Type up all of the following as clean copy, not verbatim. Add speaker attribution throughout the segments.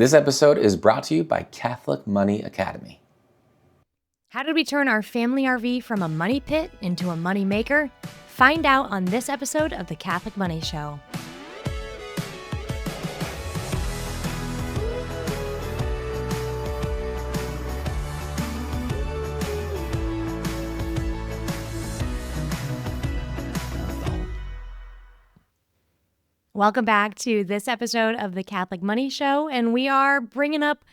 Speaker 1: This episode is brought to you by Catholic Money Academy.
Speaker 2: How did we turn our family RV from a money pit into a money maker? Find out on this episode of the Catholic Money Show. Welcome back to this episode of the Catholic Money Show, and we are bringing up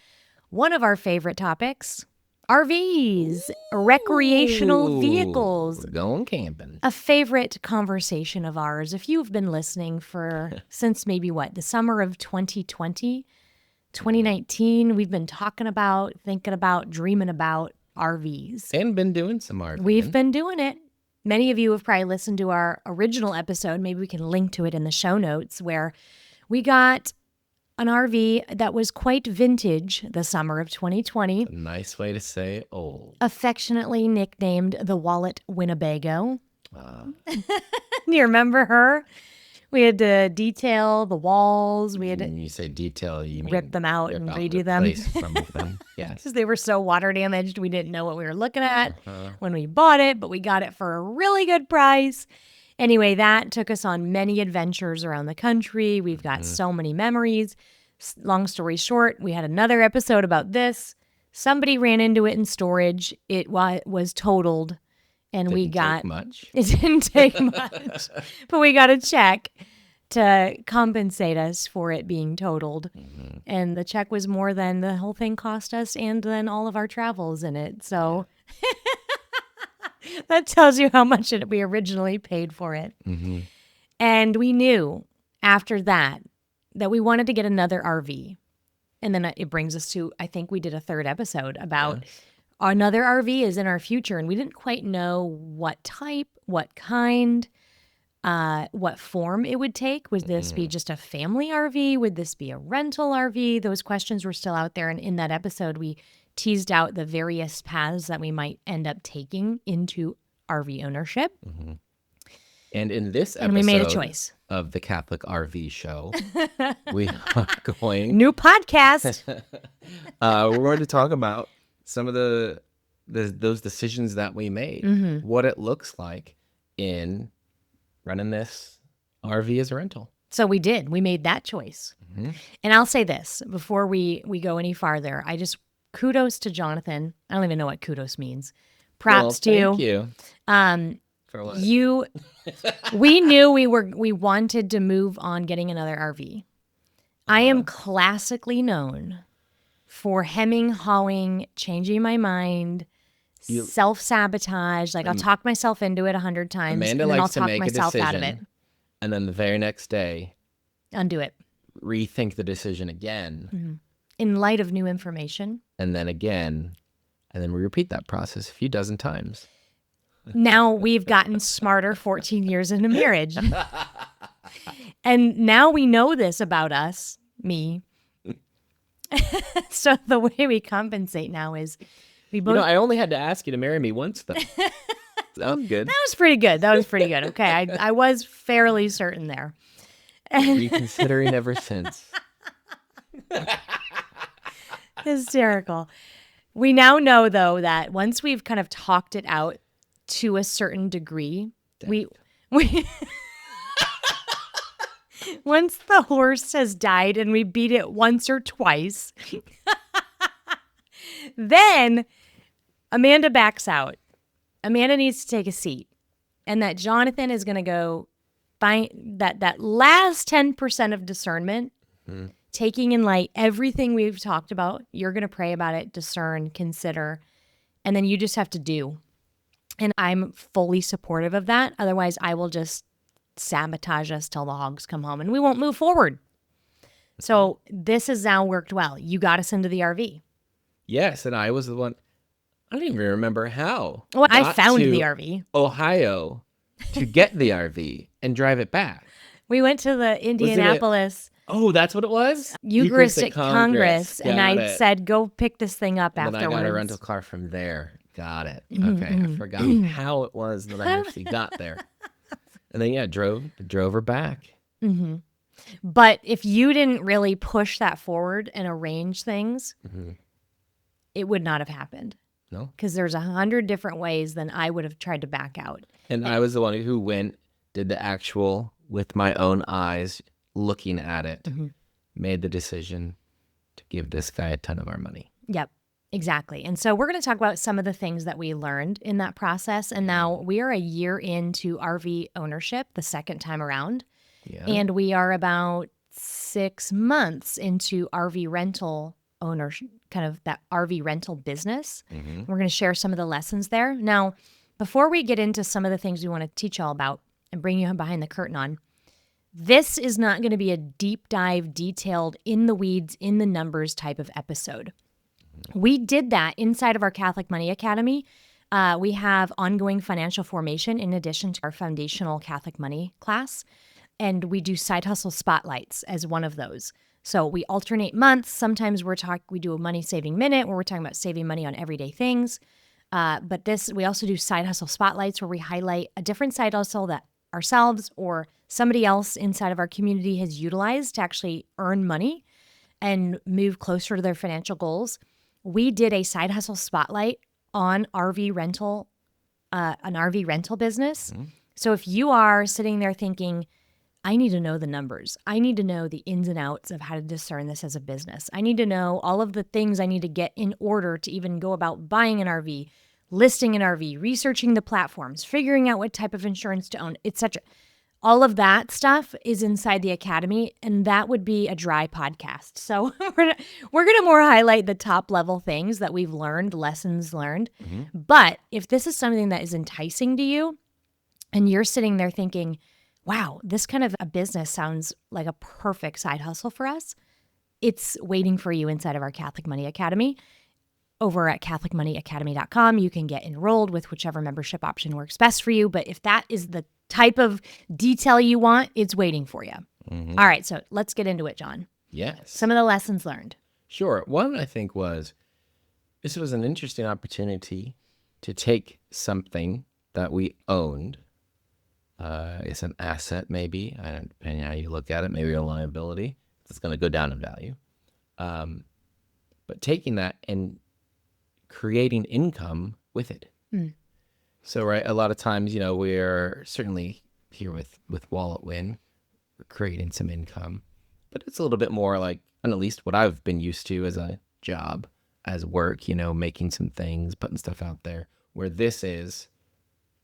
Speaker 2: one of our favorite topics, RVs, recreational vehicles.
Speaker 1: We're going camping.
Speaker 2: A favorite conversation of ours. If you've been listening since maybe the summer of 2020, 2019, we've been talking about, thinking about, dreaming about RVs.
Speaker 1: And been doing some RVing.
Speaker 2: We've been doing it. Many of you have probably listened to our original episode. Maybe we can link to it in the show notes, where we got an RV that was quite vintage the summer of 2020.
Speaker 1: A nice way to say old.
Speaker 2: Affectionately nicknamed the Wallet Winnebago. Do you remember her? We had to detail the walls. We had to
Speaker 1: When you say detail, you mean
Speaker 2: rip them out and redo them.
Speaker 1: Yes.
Speaker 2: Because they were so water damaged, we didn't know what we were looking at when we bought it, but we got it for a really good price. Anyway, that took us on many adventures around the country. We've got so many memories. Long story short, we had another episode about this. Somebody ran into it in storage. It was totaled, and we got... It didn't take much, but we got a check to compensate us for it being totaled. Mm-hmm. And the check was more than the whole thing cost us and then all of our travels in it. So that tells you how much we originally paid for it. Mm-hmm. And we knew after that we wanted to get another RV. And then it brings us to, I think we did a third episode about another RV is in our future. And we didn't quite know what type, what kind, what form it would take. Would this be just a family RV? Would this be a rental RV? Those questions were still out there. And in that episode, we teased out the various paths that we might end up taking into RV ownership. Mm-hmm.
Speaker 1: And in this episode
Speaker 2: we made a choice
Speaker 1: of the Catholic RV Show, we are going...
Speaker 2: New podcast!
Speaker 1: We're going to talk about some of those decisions that we made, what it looks like in running this RV as a rental.
Speaker 2: So we did. We made that choice. Mm-hmm. And I'll say this, before we go any farther, kudos to Jonathan. I don't even know what kudos means. Props to you.
Speaker 1: Thank you. For what?
Speaker 2: We knew we wanted to move on getting another RV. I am classically known for hemming, hawing, changing my mind, self-sabotage. I'll talk myself into it 100 times.
Speaker 1: Amanda
Speaker 2: and then
Speaker 1: likes
Speaker 2: I'll
Speaker 1: to
Speaker 2: talk
Speaker 1: make
Speaker 2: myself
Speaker 1: a decision,
Speaker 2: out of it.
Speaker 1: And then the very next day,
Speaker 2: undo it.
Speaker 1: Rethink the decision again.
Speaker 2: In light of new information.
Speaker 1: And then again. And then we repeat that process a few dozen times.
Speaker 2: Now we've gotten smarter 14 years into marriage. And now we know this about us, me. So the way we compensate now is we both...
Speaker 1: I only had to ask you to marry me once, though. Sounds good.
Speaker 2: That was pretty good. Okay, I was fairly certain there.
Speaker 1: Reconsidering ever since.
Speaker 2: Hysterical. We now know, though, that once we've kind of talked it out to a certain degree, we once the horse has died and we beat it once or twice, then Amanda backs out. Amanda needs to take a seat. And that Jonathan is going to go find that last 10% of discernment, taking in light everything we've talked about. You're going to pray about it, discern, consider, and then you just have to do. And I'm fully supportive of that. Otherwise, I will just sabotage us till the hogs come home and we won't move forward. So this has now worked well. You got us into the RV.
Speaker 1: Yes, and I was the one. I don't even remember how.
Speaker 2: Well, I found the RV.
Speaker 1: Ohio to get the RV and drive it back.
Speaker 2: We went to the Indianapolis.
Speaker 1: Oh, that's what it was?
Speaker 2: Eucharistic Congress. And I said, go pick this thing up afterwards.
Speaker 1: And then I got a rental car from there. Got it. Okay. I forgot how it was that I actually got there. And then, drove her back.
Speaker 2: Mm-hmm. But if you didn't really push that forward and arrange things, it would not have happened.
Speaker 1: No.
Speaker 2: Because there's 100 different ways than I would have tried to back out.
Speaker 1: And I was the one who went, did the actual, with my own eyes, looking at it, made the decision to give this guy a ton of our money.
Speaker 2: Yep, exactly. And so we're going to talk about some of the things that we learned in that process. And now we are a year into RV ownership, the second time around.
Speaker 1: Yeah.
Speaker 2: And we are about 6 months into RV rental ownership, kind of that RV rental business. We're going to share some of the lessons there. Now, before we get into some of the things we want to teach y'all about and bring you behind the curtain on, this is not going to be a deep dive, detailed, in the weeds, in the numbers type of episode. We did that inside of our Catholic Money Academy. We have ongoing financial formation in addition to our foundational Catholic Money class. And we do side hustle spotlights as one of those. So we alternate months. Sometimes we do a money saving minute where we're talking about saving money on everyday things. But we also do side hustle spotlights where we highlight a different side hustle that ourselves or somebody else inside of our community has utilized to actually earn money and move closer to their financial goals. We did a side hustle spotlight on an RV rental business. So if you are sitting there thinking, I need to know the numbers. I need to know the ins and outs of how to discern this as a business. I need to know all of the things I need to get in order to even go about buying an RV, listing an RV, researching the platforms, figuring out what type of insurance to own, etc. All of that stuff is inside the academy, and that would be a dry podcast. So we're gonna more highlight the top level things that we've learned, lessons learned. But if this is something that is enticing to you, and you're sitting there thinking, wow, this kind of a business sounds like a perfect side hustle for us, it's waiting for you inside of our Catholic Money Academy. Over at CatholicMoneyAcademy.com, you can get enrolled with whichever membership option works best for you. But if that is the type of detail you want, it's waiting for you. All right, so let's get into it, John.
Speaker 1: Yes.
Speaker 2: Some of the lessons learned.
Speaker 1: Sure. One, I think, was this was an interesting opportunity to take something that we owned. It's an asset, maybe. Depending on how you look at it, maybe a liability. It's going to go down in value. But taking that and creating income with it. So, right, a lot of times, we're certainly here with Wallet Win, we're creating some income, but it's a little bit more like, and at least what I've been used to as a job, as work, making some things, putting stuff out there, where this is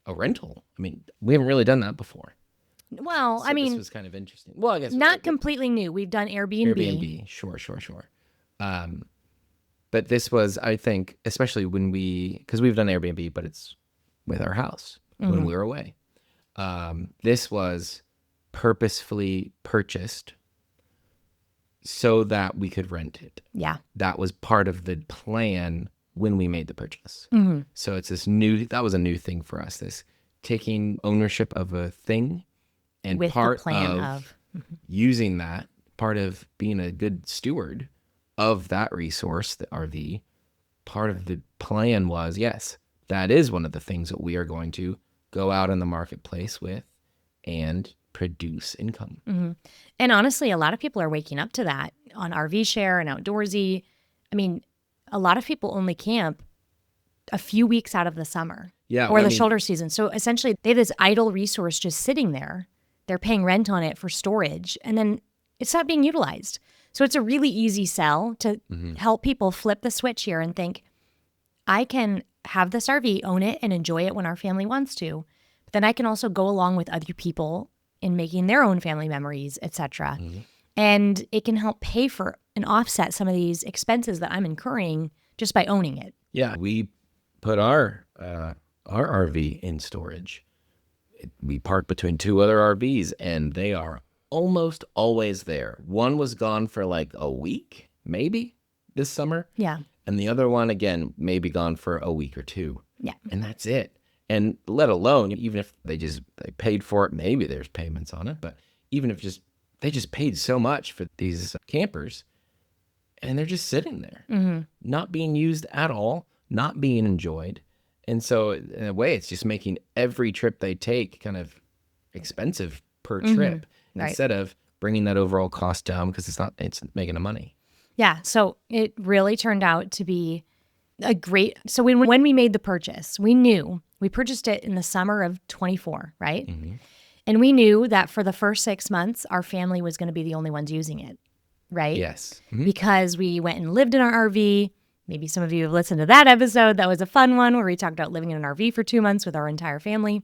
Speaker 1: a rental. I mean, we haven't really done that before.
Speaker 2: Well,
Speaker 1: So this was kind of interesting. Well, I guess
Speaker 2: not completely new. We've done Airbnb.
Speaker 1: Airbnb, sure. But this was, I think, especially because we've done Airbnb, but it's with our house when we were away. This was purposefully purchased so that we could rent it.
Speaker 2: Yeah.
Speaker 1: That was part of the plan when we made the purchase. So it's that was a new thing for us, this taking ownership of a thing and
Speaker 2: With
Speaker 1: part
Speaker 2: the plan
Speaker 1: of using that, part of being a good steward of that resource, the RV. Part of the plan was, yes, that is one of the things that we are going to go out in the marketplace with and produce income.
Speaker 2: And honestly, a lot of people are waking up to that on RV Share and Outdoorsy. I mean, a lot of people only camp a few weeks out of the summer or the shoulder season. So essentially, they have this idle resource just sitting there. They're paying rent on it for storage, and then it's not being utilized. So it's a really easy sell to help people flip the switch here and think, I can have this RV, own it, and enjoy it when our family wants to. But then I can also go along with other people in making their own family memories, etc. And it can help pay for and offset some of these expenses that I'm incurring just by owning it.
Speaker 1: Yeah, we put our RV in storage. We parked between two other RVs, and they are almost always there. One was gone for like a week, maybe, this summer.
Speaker 2: Yeah.
Speaker 1: And the other one, again, maybe gone for a week or two.
Speaker 2: Yeah.
Speaker 1: And that's it. And let alone, even if they paid for it, maybe there's payments on it, but even if they just paid so much for these campers, and they're just sitting there, not being used at all, not being enjoyed. And so in a way, it's just making every trip they take kind of expensive per trip.
Speaker 2: Right.
Speaker 1: Instead of bringing that overall cost down because it's making the money.
Speaker 2: Yeah. So it really turned out to be a great. So when we made the purchase, we knew we purchased it in the summer of 24, right?
Speaker 1: Mm-hmm.
Speaker 2: And we knew that for the first 6 months, our family was going to be the only ones using it, right?
Speaker 1: Yes. Mm-hmm.
Speaker 2: Because we went and lived in our RV. Maybe some of you have listened to that episode. That was a fun one where we talked about living in an RV for 2 months with our entire family.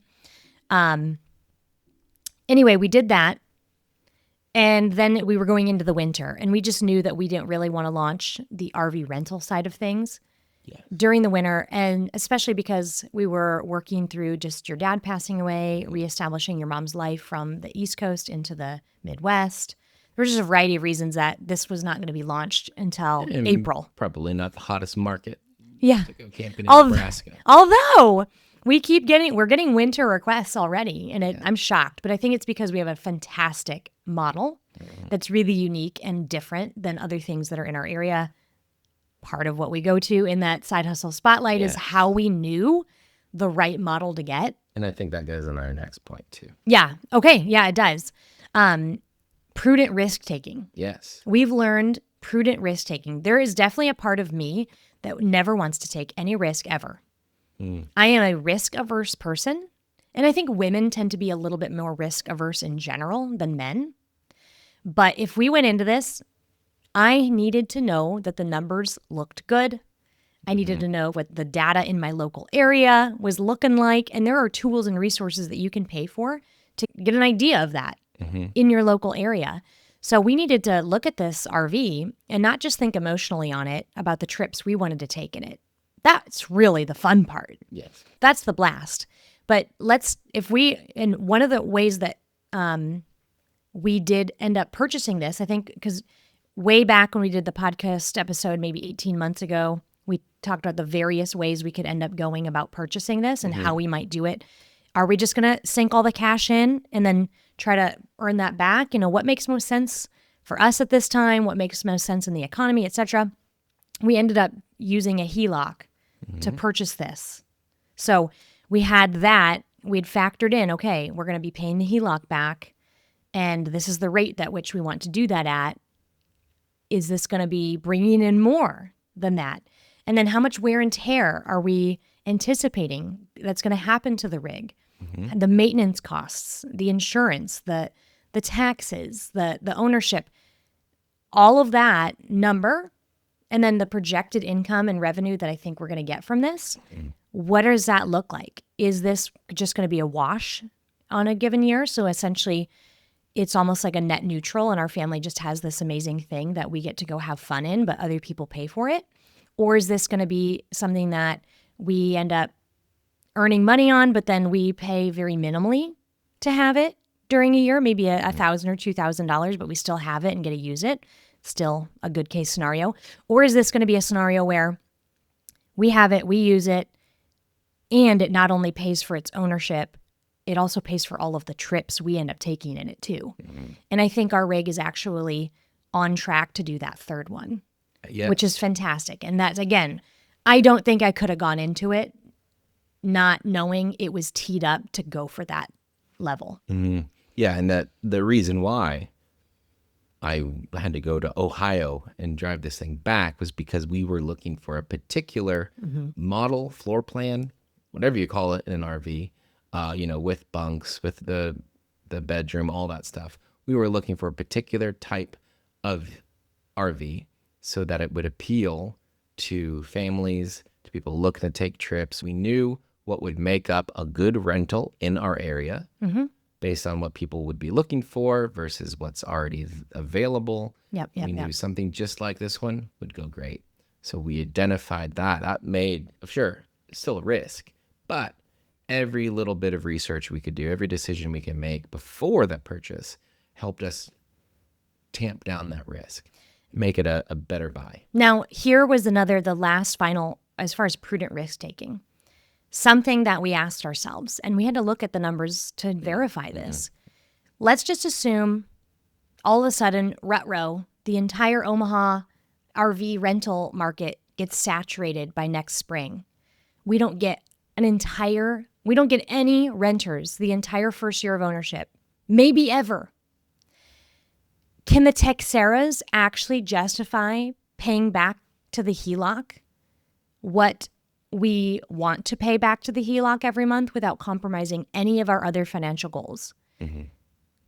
Speaker 2: Anyway, we did that. And then we were going into the winter, and we just knew that we didn't really want to launch the RV rental side of things during the winter, and especially because we were working through just your dad passing away, reestablishing your mom's life from the East Coast into the Midwest. There was just a variety of reasons that this was not going to be launched until April.
Speaker 1: Probably not the hottest market
Speaker 2: Yeah.
Speaker 1: to go camping in Nebraska.
Speaker 2: Although we're getting winter requests already, and I'm shocked, but I think it's because we have a fantastic model that's really unique and different than other things that are in our area. Part of what we go to in that side hustle spotlight is how we knew the right model to get.
Speaker 1: And I think that goes on our next point too.
Speaker 2: Yeah. Okay. Yeah, it does. Prudent risk taking.
Speaker 1: Yes.
Speaker 2: We've learned prudent risk taking. There is definitely a part of me that never wants to take any risk ever. I am a risk averse person. And I think women tend to be a little bit more risk averse in general than men. But if we went into this, I needed to know that the numbers looked good. I needed to know what the data in my local area was looking like. And there are tools and resources that you can pay for to get an idea of that in your local area. So we needed to look at this RV and not just think emotionally on it about the trips we wanted to take in it. That's really the fun part.
Speaker 1: Yes.
Speaker 2: That's the blast. But and one of the ways that we did end up purchasing this, I think, because way back when we did the podcast episode, maybe 18 months ago, we talked about the various ways we could end up going about purchasing this and how we might do it. Are we just going to sink all the cash in and then try to earn that back? What makes most sense for us at this time? What makes most sense in the economy, etc.? We ended up using a HELOC to purchase this. So we had that. We'd factored in, okay, we're going to be paying the HELOC back, and this is the rate at which we want to do that at. Is this going to be bringing in more than that? And then how much wear and tear are we anticipating that's going to happen to the rig? The maintenance costs, the insurance, the taxes, the ownership, all of that number, and then the projected income and revenue that I think we're going to get from this. What does that look like? Is this just going to be a wash on a given year? So essentially, it's almost like a net neutral, and our family just has this amazing thing that we get to go have fun in, but other people pay for it? Or is this going to be something that we end up earning money on, but then we pay very minimally to have it during a year, maybe $1,000 or $2,000, but we still have it and get to use it? Still a good case scenario. Or is this going to be a scenario where we have it, we use it, and it not only pays for its ownership, it also pays for all of the trips we end up taking in it too. And I think our rig is actually on track to do that third one, which is fantastic. And that's, again, I don't think I could have gone into it not knowing it was teed up to go for that level.
Speaker 1: Yeah, and that the reason why I had to go to Ohio and drive this thing back was because we were looking for a particular model, floor plan, whatever you call it in an RV, with bunks, with the bedroom, all that stuff. We were looking for a particular type of RV so that it would appeal to families, to people looking to take trips. We knew what would make up a good rental in our area based on what people would be looking for versus what's already available. We knew something just like this one would go great. So we identified that. That made, sure, it's still a risk, but every little bit of research we could do, every decision we can make before that purchase helped us tamp down that risk, make it a better buy.
Speaker 2: Now, here was the last final, as far as prudent risk taking, something that we asked ourselves, and we had to look at the numbers to verify this. Let's just assume all of a sudden, rut-row, the entire Omaha RV rental market gets saturated by next spring. We don't get any renters the entire first year of ownership, maybe ever. Can the Texeras actually justify paying back to the HELOC what we want to pay back to the HELOC every month without compromising any of our other financial goals?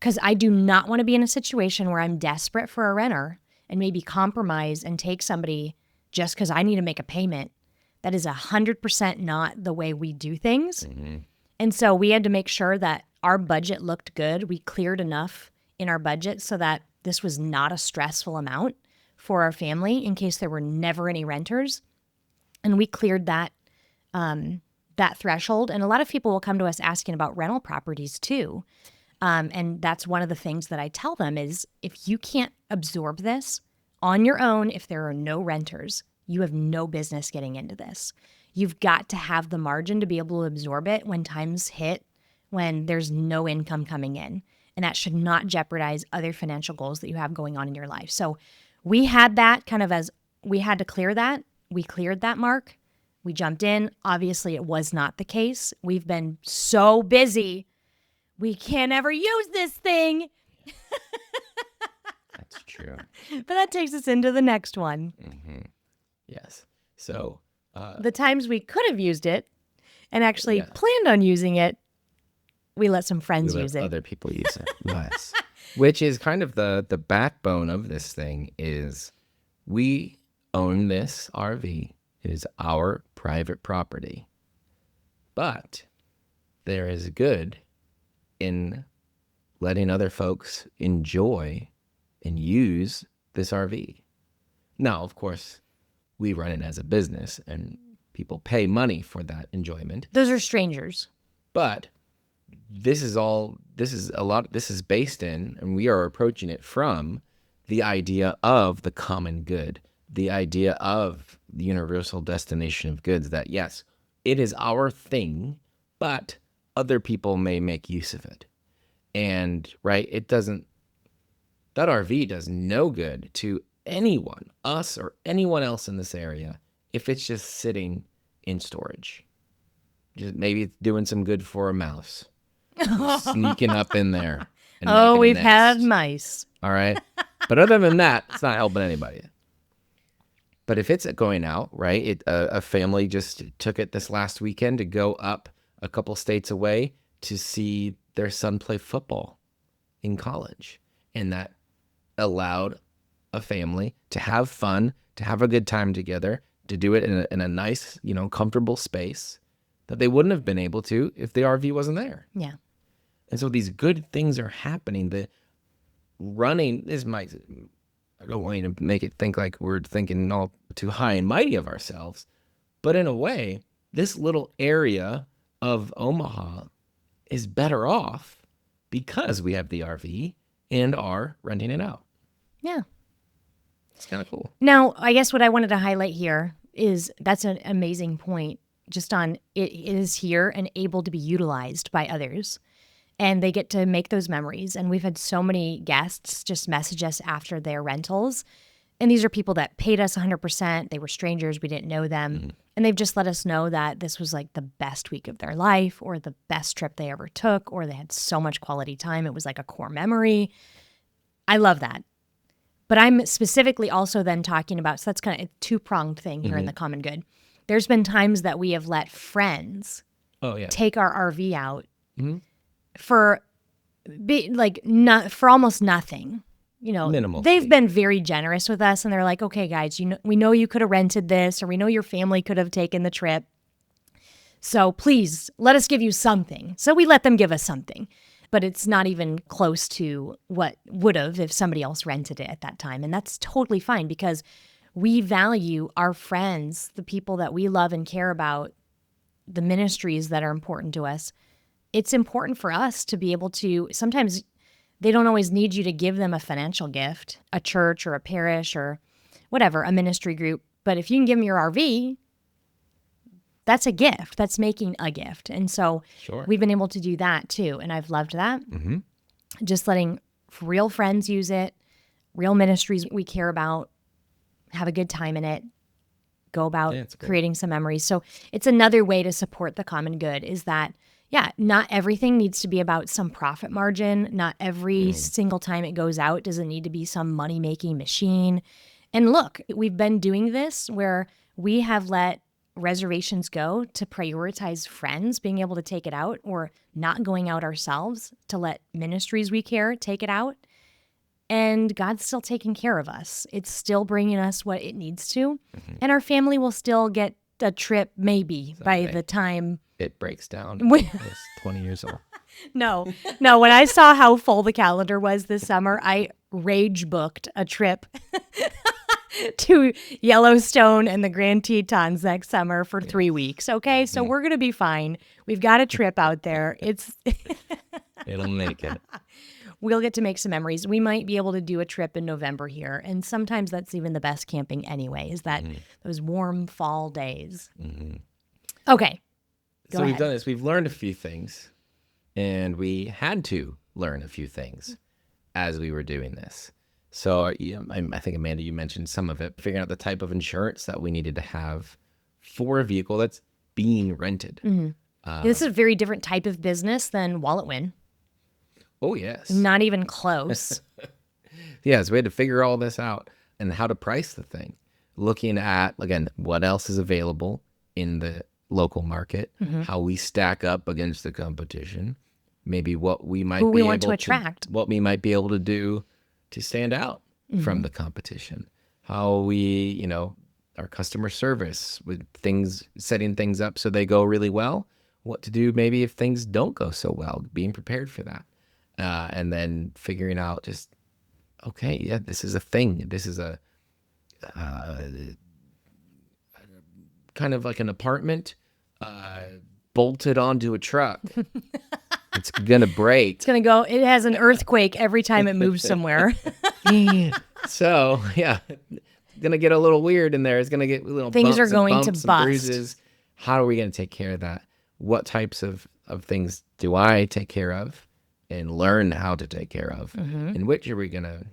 Speaker 2: Because I do not want to be in a situation where I'm desperate for a renter and maybe compromise and take somebody just because I need to make a payment. That is 100% not the way we do things. And so we had to make sure that our budget looked good. We cleared enough in our budget so that this was not a stressful amount for our family in case there were never any renters. And we cleared that that threshold. And a lot of people will come to us asking about rental properties too. And that's one of the things that I tell them is if you can't absorb this on your own, if there are no renters, you have no business getting into this. You've got to have the margin to be able to absorb it when times hit, when there's no income coming in. And that should not jeopardize other financial goals that you have going on in your life. So we had that kind of as we had to clear that. We cleared that mark. We jumped in. Obviously, it was not the case. We've been so busy. We can't ever use this thing.
Speaker 1: That's true.
Speaker 2: But that takes us into the next one.
Speaker 1: Yes. So
Speaker 2: the times we could have used it and actually
Speaker 1: Yeah.
Speaker 2: planned on using it, we let some friends use it.
Speaker 1: other people use it. Yes. Which is kind of the backbone of this thing is we own this RV. It is our private property. But there is good in letting other folks enjoy and use this RV. Now, of course, we run it as a business and people pay money for that enjoyment.
Speaker 2: Those are strangers.
Speaker 1: But this is based in, and we are approaching it from the idea of the common good, the idea of the universal destination of goods, that yes, it is our thing, but other people may make use of it. And right, that RV does no good to anyone, us or anyone else in this area, if it's just sitting in storage. Just maybe it's doing some good for a mouse. Sneaking up in there. And making a
Speaker 2: We've
Speaker 1: nest.
Speaker 2: had mice.
Speaker 1: All right. But other than that, it's not helping anybody. But if it's going out, right? A family just took it this last weekend to go up a couple states away to see their son play football in college. And that allowed a family to have fun, to have a good time together, to do it in a nice, comfortable space that they wouldn't have been able to if the RV wasn't there.
Speaker 2: Yeah.
Speaker 1: And so these good things are happening. The running, I don't want you to make it think like we're thinking all too high and mighty of ourselves, but in a way, this little area of Omaha is better off because we have the RV and are renting it out.
Speaker 2: Yeah.
Speaker 1: It's kind of cool.
Speaker 2: Now, I guess what I wanted to highlight here is that's an amazing point just on it is here and able to be utilized by others. And they get to make those memories. And we've had so many guests just message us after their rentals. And these are people that paid us 100%. They were strangers. We didn't know them. Mm-hmm. And they've just let us know that this was like the best week of their life or the best trip they ever took, or they had so much quality time. It was like a core memory. I love that. But I'm specifically also then talking about, so that's kind of a two-pronged thing here in the common good. There's been times that we have let friends take our RV out for almost nothing.
Speaker 1: Minimal.
Speaker 2: They've been very generous with us, and they're like, okay, guys, we know you could have rented this, or we know your family could have taken the trip. So please let us give you something. So we let them give us something, but it's not even close to what would have if somebody else rented it at that time. And that's totally fine because we value our friends, the people that we love and care about, the ministries that are important to us. It's important for us to be able to, sometimes they don't always need you to give them a financial gift, a church or a parish or whatever, a ministry group. But if you can give them your RV, that's a gift. That's making a gift. And so we've been able to do that too. And I've loved that. Mm-hmm. Just letting real friends use it, real ministries we care about, have a good time in it, go about creating some memories. So it's another way to support the common good is that, yeah, not everything needs to be about some profit margin. Not every single time it goes out does it need to be some money-making machine. And look, we've been doing this where we have let reservations go to prioritize friends being able to take it out, or not going out ourselves to let ministries we care take it out. And God's still taking care of us. It's still bringing us what it needs to. And our family will still get a trip maybe by the time
Speaker 1: it breaks down. It's 20 years old.
Speaker 2: No. When I saw how full the calendar was this summer, I rage booked a trip to Yellowstone and the Grand Tetons next summer for 3 weeks. Okay, so we're gonna be fine. We've got a trip out there.
Speaker 1: It'll make it.
Speaker 2: We'll get to make some memories. We might be able to do a trip in November here, and sometimes that's even the best camping anyway. Is that those warm fall days? Okay.
Speaker 1: So we've done this. We've learned a few things, and we had to learn a few things as we were doing this. So I think, Amanda, you mentioned some of it, figuring out the type of insurance that we needed to have for a vehicle that's being rented.
Speaker 2: This is a very different type of business than Wallet Win.
Speaker 1: Oh, yes.
Speaker 2: Not even close.
Speaker 1: Yes, we had to figure all this out and how to price the thing. Looking at, again, what else is available in the local market, how we stack up against the competition, maybe what we might
Speaker 2: we want to attract,
Speaker 1: what we might be able to do to stand out from the competition, how we, our customer service with things, setting things up so they go really well, what to do maybe if things don't go so well, being prepared for that. And then figuring out just, okay, yeah, this is a thing. This is a kind of like an apartment bolted onto a truck. It's going to break.
Speaker 2: It's going to go, it has an earthquake every time it moves somewhere.
Speaker 1: So, yeah, it's going to get a little weird in there. It's going to get little
Speaker 2: things are going
Speaker 1: bumps
Speaker 2: to
Speaker 1: and
Speaker 2: bust.
Speaker 1: Bruises. How are we going to take care of that? What types of things do I take care of and learn how to take care of? And which are we going to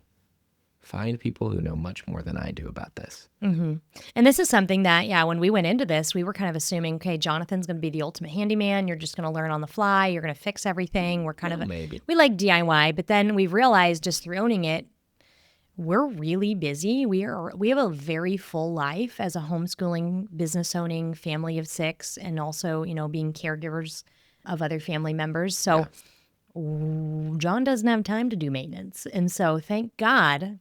Speaker 1: find people who know much more than I do about this?
Speaker 2: And this is something that, when we went into this, we were kind of assuming, okay, Jonathan's going to be the ultimate handyman. You're just going to learn on the fly. You're going to fix everything. We're kind of,
Speaker 1: maybe.
Speaker 2: We like DIY, but then we've realized just through owning it, we're really busy. We have a very full life as a homeschooling, business owning family of 6, and also, being caregivers of other family members. So John doesn't have time to do maintenance. And so thank God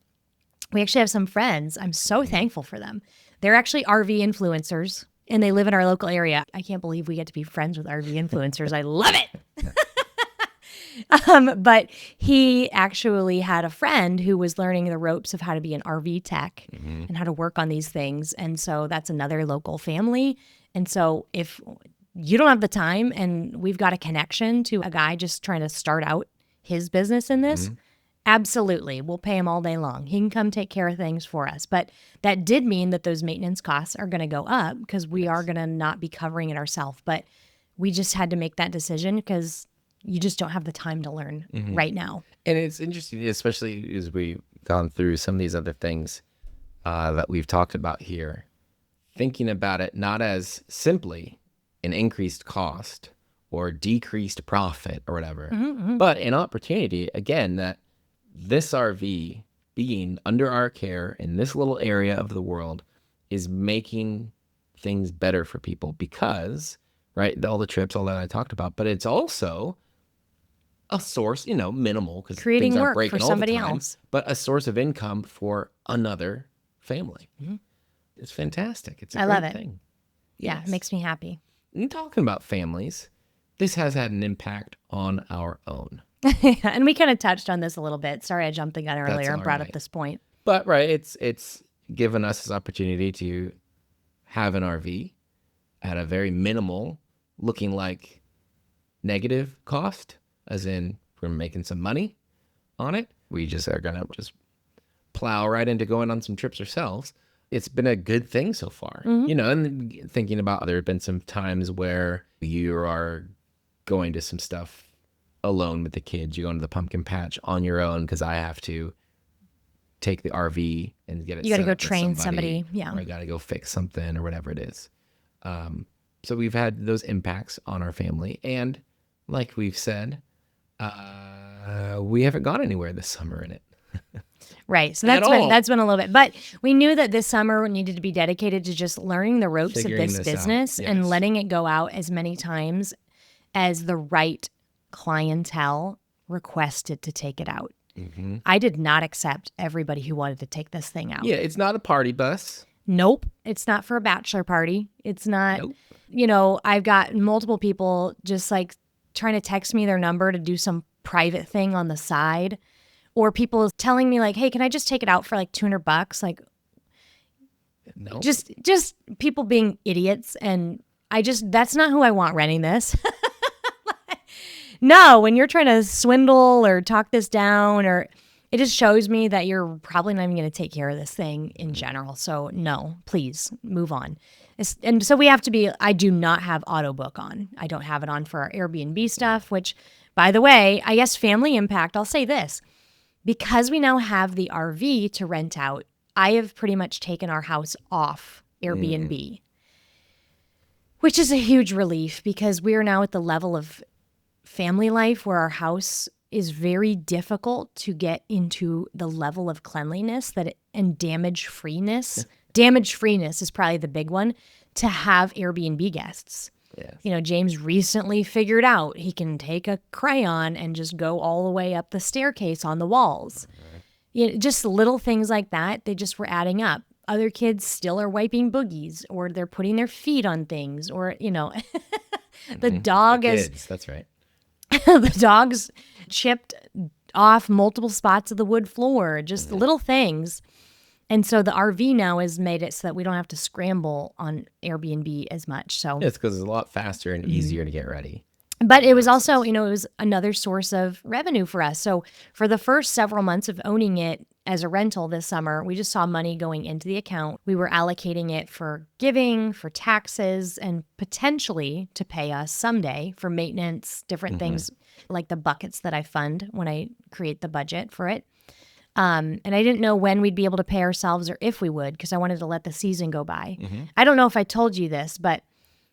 Speaker 2: we actually have some friends. I'm so thankful for them. They're actually RV influencers, and they live in our local area. I can't believe we get to be friends with RV influencers. I love it. But he actually had a friend who was learning the ropes of how to be an RV tech and how to work on these things. And so that's another local family. And so if you don't have the time and we've got a connection to a guy just trying to start out his business in this, absolutely, we'll pay him all day long. He can come take care of things for us. But that did mean that those maintenance costs are going to go up because we are going to not be covering it ourselves. But we just had to make that decision because you just don't have the time to learn right now.
Speaker 1: And it's interesting, especially as we've gone through some of these other things that we've talked about here, thinking about it not as simply an increased cost or decreased profit or whatever, but an opportunity, again, that this RV being under our care in this little area of the world is making things better for people because, right, all the trips, all that I talked about, but it's also a source, minimal because
Speaker 2: creating
Speaker 1: things aren't
Speaker 2: work
Speaker 1: breaking
Speaker 2: for
Speaker 1: all
Speaker 2: somebody
Speaker 1: the time,
Speaker 2: else,
Speaker 1: but a source of income for another family. It's fantastic. It's a
Speaker 2: love
Speaker 1: great
Speaker 2: it.
Speaker 1: thing.
Speaker 2: Yeah, it makes me happy.
Speaker 1: And talking about families, this has had an impact on our own.
Speaker 2: And we kind of touched on this a little bit. Sorry, I jumped the gun earlier and brought up this point.
Speaker 1: But right, it's given us this opportunity to have an RV at a very minimal, looking like negative cost, as in we're making some money on it. We just are gonna just plow right into going on some trips ourselves. It's been a good thing so far, and thinking about there have been some times where you are going to some stuff alone with the kids. You go into the pumpkin patch on your own because I have to take the RV and get it.
Speaker 2: You got to go train somebody. Yeah.
Speaker 1: Or I got to go fix something or whatever it is. So we've had those impacts on our family. And like we've said, we haven't gone anywhere this summer in it.
Speaker 2: Right. So
Speaker 1: At all.
Speaker 2: that's been a little bit. But we knew that this summer needed to be dedicated to just learning the ropes
Speaker 1: Figuring
Speaker 2: of this
Speaker 1: this out.
Speaker 2: business and
Speaker 1: Yes.
Speaker 2: letting it go out as many times as the right clientele requested to take it out. I did not accept everybody who wanted to take this thing out.
Speaker 1: Yeah, it's not a party bus.
Speaker 2: Nope. It's not for a bachelor party. It's not,
Speaker 1: Nope.
Speaker 2: I've got multiple people just like trying to text me their number to do some private thing on the side, or people telling me like, hey, can I just take it out for like $200? Like,
Speaker 1: No.
Speaker 2: just people being idiots. And that's not who I want renting this. No, when you're trying to swindle or talk this down, or it just shows me that you're probably not even going to take care of this thing in general. So no, please move on. And so we have to be, I do not have Autobook on. I don't have it on for our Airbnb stuff, which, by the way, I guess family impact, I'll say this. Because we now have the RV to rent out, I have pretty much taken our house off Airbnb, which is a huge relief because we are now at the level of family life where our house is very difficult to get into the level of cleanliness and damage freeness. Damage freeness is probably the big one to have Airbnb guests.
Speaker 1: Yes.
Speaker 2: James recently figured out he can take a crayon and just go all the way up the staircase on the walls. Just little things like that, they just were adding up. Other kids still are wiping boogies, or they're putting their feet on things, or, the dog
Speaker 1: The
Speaker 2: is...
Speaker 1: kids, that's right.
Speaker 2: The dog's chipped off multiple spots of the wood floor, just little things. And so the RV now has made it so that we don't have to scramble on Airbnb as much. So,
Speaker 1: It's because it's a lot faster and easier to get ready.
Speaker 2: but it was also, it was another source of revenue for us. So for the first several months of owning it as a rental this summer, we just saw money going into the account. We were allocating it for giving, for taxes, and potentially to pay us someday for maintenance, different things like the buckets that I fund when I create the budget for it. And I didn't know when we'd be able to pay ourselves or if we would, because I wanted to let the season go by. I don't know if I told you this, but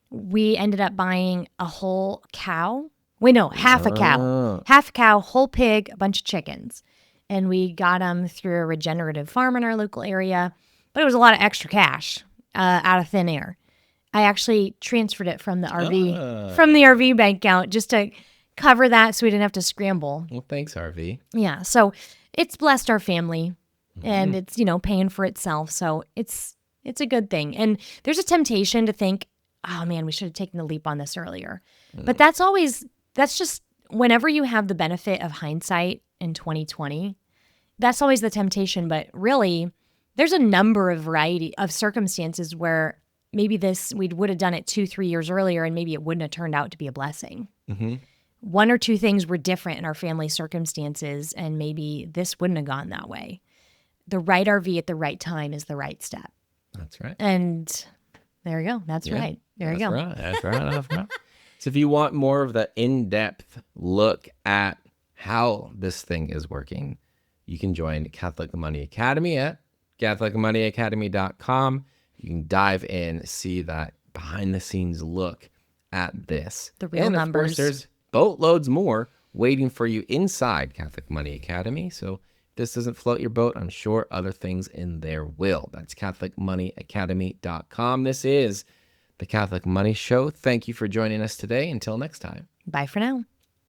Speaker 2: we ended up buying a whole cow. Half a cow. Half a cow, whole pig, a bunch of chickens. And we got them through a regenerative farm in our local area. But it was a lot of extra cash out of thin air. I actually transferred it from the RV bank account just to cover that so we didn't have to scramble.
Speaker 1: Well, thanks, RV.
Speaker 2: Yeah, so it's blessed our family, and it's, paying for itself. So it's a good thing. And there's a temptation to think, oh man, we should have taken the leap on this earlier. But that's just whenever you have the benefit of hindsight in 2020, that's always the temptation. But really, there's a number of variety of circumstances where maybe we would have done it 2-3 years earlier, and maybe it wouldn't have turned out to be a blessing. One or two things were different in our family circumstances, and maybe this wouldn't have gone that way. The right RV at the right time is the right step.
Speaker 1: That's right.
Speaker 2: And there you go. That's right. There you go.
Speaker 1: That's right. So if you want more of the in-depth look at how this thing is working, you can join Catholic Money Academy at catholicmoneyacademy.com. You can dive in, see that behind-the-scenes look at this.
Speaker 2: The real
Speaker 1: and
Speaker 2: numbers.
Speaker 1: Of course, there's boatloads more waiting for you inside Catholic Money Academy. So if this doesn't float your boat, I'm sure other things in there will. That's catholicmoneyacademy.com. This is the Catholic Money Show. Thank you for joining us today. Until next time.
Speaker 2: Bye for now.